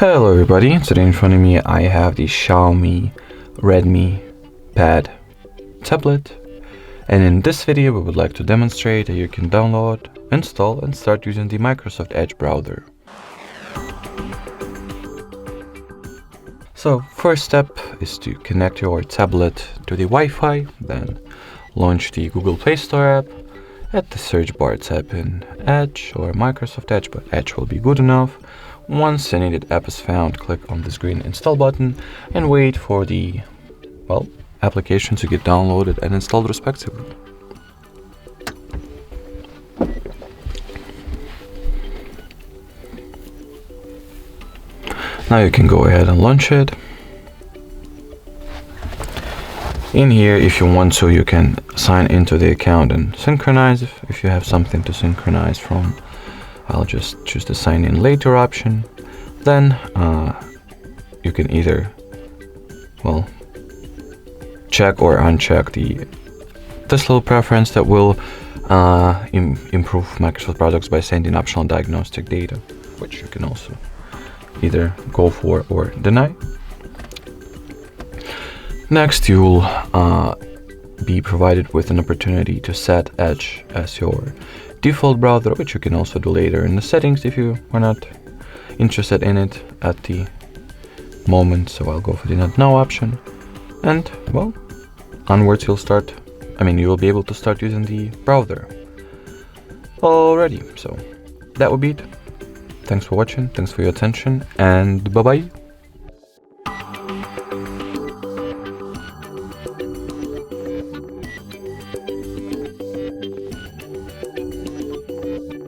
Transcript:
Hello everybody, today in front of me I have the XIAOMI Redmi Pad tablet, and in this video we would like to demonstrate that you can download, install and start using the Microsoft Edge browser. So first step is to connect your tablet to the Wi-Fi, then launch the Google Play Store app. At the search bar type in Edge or Microsoft Edge, but Edge will be good enough. Once the needed app is found, click on this green install button and wait for the, application to get downloaded and installed respectively. Now you can go ahead and launch it. In here, if you want to, you can sign into the account and synchronize if you have something to synchronize from. I'll just choose the sign in later option. Then you can either check or uncheck this little preference that will improve Microsoft products by sending optional diagnostic data, which you can also either go for or deny. Next, you'll be provided with an opportunity to set Edge as your default browser, which you can also do later in the settings if you are not interested in it at the moment. So I'll go for the not now option, and onwards you will be able to start using the browser already. So that would be it. Thanks for watching, thanks for your attention, and bye bye.